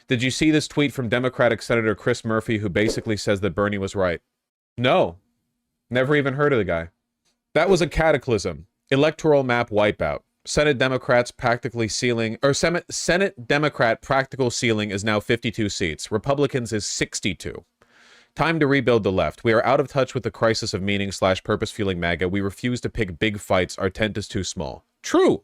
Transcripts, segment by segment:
Did you see this tweet from Democratic Senator Chris Murphy, who basically says that Bernie was right? No. Never even heard of the guy. That was a cataclysm. Electoral map wipeout. Senate Democrats practically ceiling, or Senate Democrat practical ceiling is now 52 seats. Republicans is 62. Time to rebuild the left. We are out of touch with the crisis of meaning / purpose fueling MAGA. We refuse to pick big fights. Our tent is too small. True.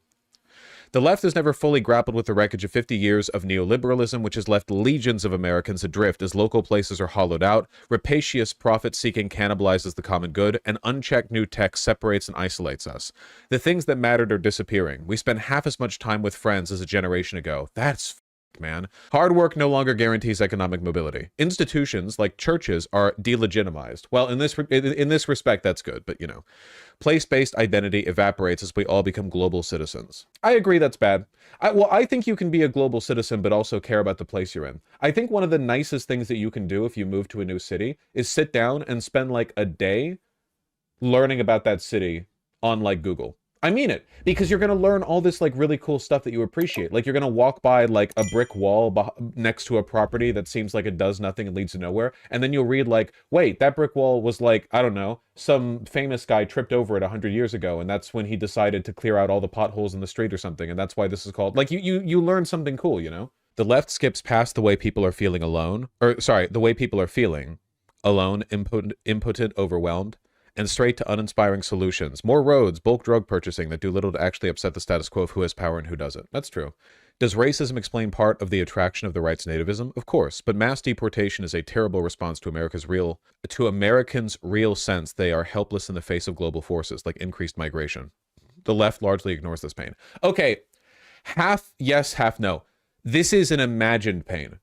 The left has never fully grappled with the wreckage of 50 years of neoliberalism, which has left legions of Americans adrift as local places are hollowed out, rapacious profit-seeking cannibalizes the common good, and unchecked new tech separates and isolates us. The things that mattered are disappearing. We spend half as much time with friends as a generation ago. That's man. Hard work no longer guarantees economic mobility. Institutions like churches are delegitimized. Well, in this respect, that's good, but you know, place-based identity evaporates as we all become global citizens. I agree that's bad. I think you can be a global citizen, but also care about the place you're in. I think one of the nicest things that you can do if you move to a new city is sit down and spend like a day learning about that city on like Google. I mean it, because you're going to learn all this like really cool stuff that you appreciate. Like you're going to walk by like a brick wall next to a property that seems like it does nothing and leads to nowhere. And then you'll read like, wait, that brick wall was like, I don't know, some famous guy tripped over it 100 years ago. And that's when he decided to clear out all the potholes in the street or something. And that's why this is called, like you learn something cool, you know? The left skips past the way people are feeling alone, or sorry, the way people are feeling alone, impotent, overwhelmed, and straight to uninspiring solutions. More roads, bulk drug purchasing that do little to actually upset the status quo of who has power and who doesn't. That's true. Does racism explain part of the attraction of the right's nativism? Of course, but mass deportation is a terrible response to Americans' real sense they are helpless in the face of global forces like increased migration. The left largely ignores this pain. Okay, half yes, half no. This is an imagined pain.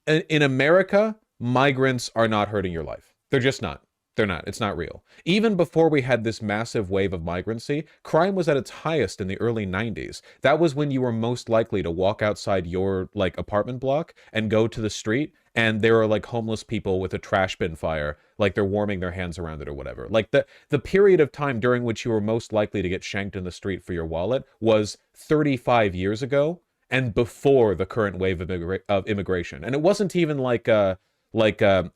In America, migrants are not hurting your life. They're just not. They're not. It's not real. Even before we had this massive wave of migrancy, crime was at its highest in the early 90s. That was when you were most likely to walk outside your like apartment block and go to the street and there are like homeless people with a trash bin fire, like they're warming their hands around it or whatever. Like the period of time during which you were most likely to get shanked in the street for your wallet was 35 years ago and before the current wave of immigration. And it wasn't even like an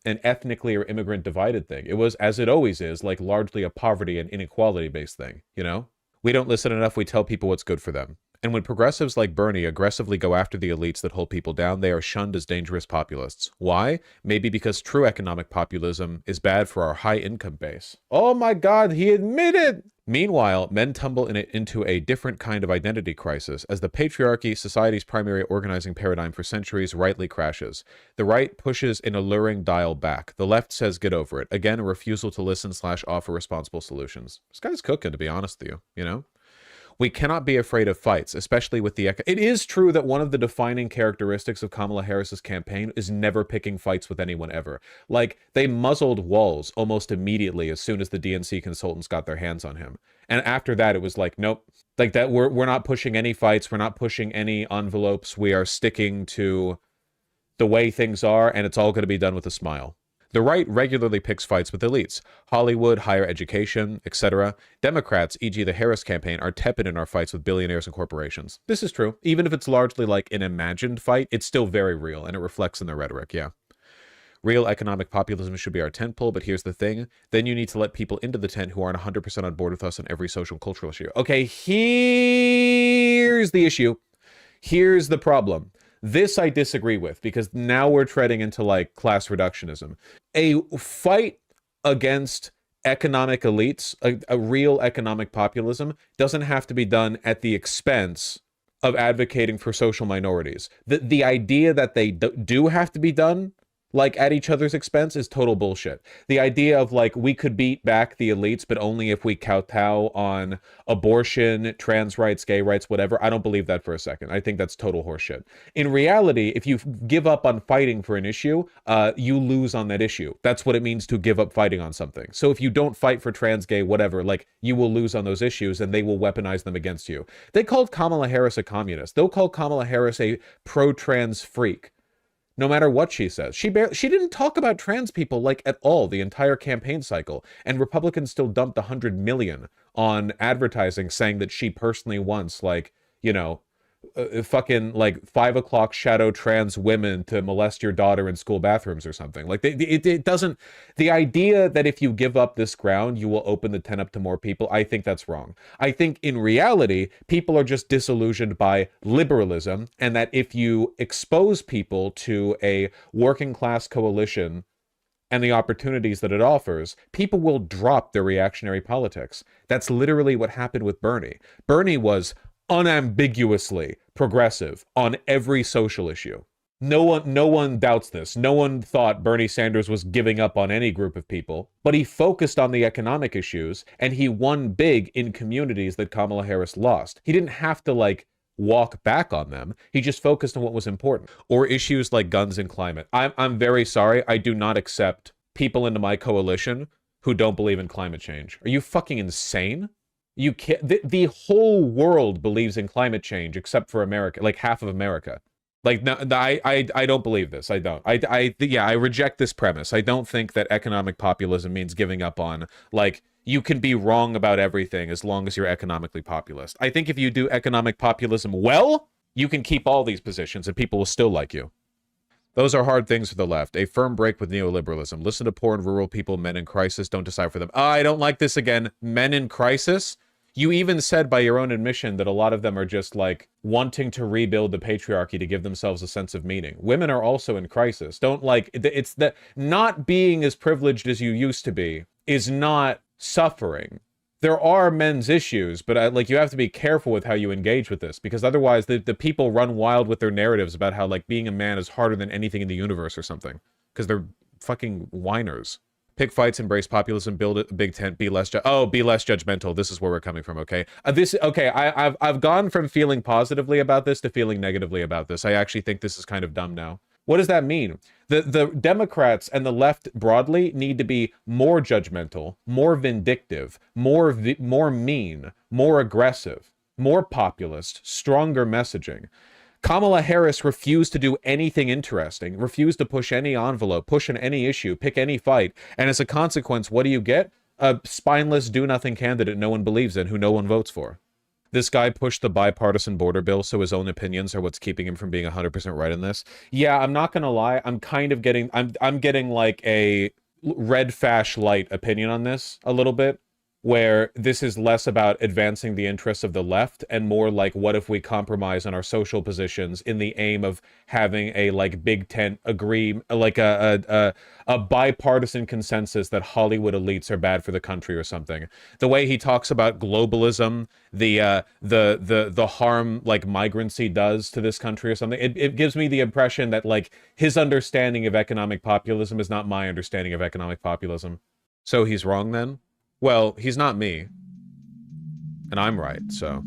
ethnically or immigrant divided thing. It was, as it always is, like largely a poverty and inequality based thing, you know? We don't listen enough, we tell people what's good for them. And when progressives like Bernie aggressively go after the elites that hold people down, they are shunned as dangerous populists. Why? Maybe because true economic populism is bad for our high income base. Oh my God, he admitted! Meanwhile, men tumble into a different kind of identity crisis as the patriarchy, society's primary organizing paradigm for centuries, rightly crashes. The right pushes an alluring dial back. The left says get over it. Again, a refusal to listen / offer responsible solutions. This guy's cooking, to be honest with you, you know? We cannot be afraid of fights, especially with the... It is true that one of the defining characteristics of Kamala Harris's campaign is never picking fights with anyone ever. Like, they muzzled Walz almost immediately as soon as the DNC consultants got their hands on him. And after that, it was like, nope. Like, that we're not pushing any fights. We're not pushing any envelopes. We are sticking to the way things are, and it's all going to be done with a smile. The right regularly picks fights with elites, Hollywood, higher education, etc. Democrats, e.g. the Harris campaign, are tepid in our fights with billionaires and corporations. This is true. Even if it's largely like an imagined fight, it's still very real, and it reflects in their rhetoric, yeah. Real economic populism should be our tentpole, but here's the thing. Then you need to let people into the tent who aren't 100% on board with us on every social and cultural issue. Okay, here's the issue. Here's the problem. This I disagree with, because now we're treading into like class reductionism. A fight against economic elites, a real economic populism, doesn't have to be done at the expense of advocating for social minorities. The idea that they do have to be done like at each other's expense is total bullshit. The idea of like we could beat back the elites, but only if we kowtow on abortion, trans rights, gay rights, whatever. I don't believe that for a second. I think that's total horseshit. In reality, if you give up on fighting for an issue, you lose on that issue. That's what it means to give up fighting on something. So if you don't fight for trans, gay, whatever, like you will lose on those issues and they will weaponize them against you. They called Kamala Harris a communist. They'll call Kamala Harris a pro-trans freak. No matter what she says. She didn't talk about trans people like at all the entire campaign cycle. And Republicans still dumped $100 million on advertising saying that she personally wants like, you know, fucking like 5 o'clock shadow trans women to molest your daughter in school bathrooms or something. Like it doesn't, the idea that if you give up this ground, you will open the tent up to more people, I think that's wrong. I think in reality, people are just disillusioned by liberalism, and that if you expose people to a working class coalition and the opportunities that it offers, people will drop their reactionary politics. That's literally what happened with Bernie. Bernie was unambiguously progressive on every social issue. No one doubts this. No one thought Bernie Sanders was giving up on any group of people, but he focused on the economic issues, and he won big in communities that Kamala Harris lost. He didn't have to like walk back on them. He just focused on what was important. Or issues like guns and climate. I'm very sorry. I do not accept people into my coalition who don't believe in climate change. Are you fucking insane? You can't, the whole world believes in climate change except for America, like half of America. Like, no, I don't believe this. I don't. Yeah, I reject this premise. I don't think that economic populism means giving up on, like, you can be wrong about everything as long as you're economically populist. I think if you do economic populism well, you can keep all these positions and people will still like you. Those are hard things for the left. A firm break with neoliberalism. Listen to poor and rural people, men in crisis. Don't decide for them. I don't like this again. Men in crisis? You even said by your own admission that a lot of them are just like wanting to rebuild the patriarchy to give themselves a sense of meaning. Women are also in crisis. Don't like, it's that not being as privileged as you used to be is not suffering. There are men's issues, but like you have to be careful with how you engage with this, because otherwise the people run wild with their narratives about how like being a man is harder than anything in the universe or something, because they're fucking whiners. Pick fights, embrace populism, build a big tent, be less be less judgmental. This is where we're coming from, okay? I've gone from feeling positively about this to feeling negatively about this. I actually think this is kind of dumb now. What does that mean? The Democrats and the left broadly need to be more judgmental, more vindictive, more mean, more aggressive, more populist, stronger messaging. Kamala Harris refused to do anything interesting, refused to push any envelope, push on any issue, pick any fight, and as a consequence, what do you get? A spineless, do-nothing candidate no one believes in, who no one votes for. This guy pushed the bipartisan border bill, so his own opinions are what's keeping him from being 100% right in this. Yeah, I'm not gonna lie, I'm kind of getting, I'm getting like a red fash light opinion on this a little bit, where this is less about advancing the interests of the left and more like, what if we compromise on our social positions in the aim of having a like big tent agree, like a bipartisan consensus that Hollywood elites are bad for the country or something. The way he talks about globalism, the harm like migrancy does to this country or something, it gives me the impression that like his understanding of economic populism is not my understanding of economic populism. So he's wrong then? Well, he's not me. And I'm right, so.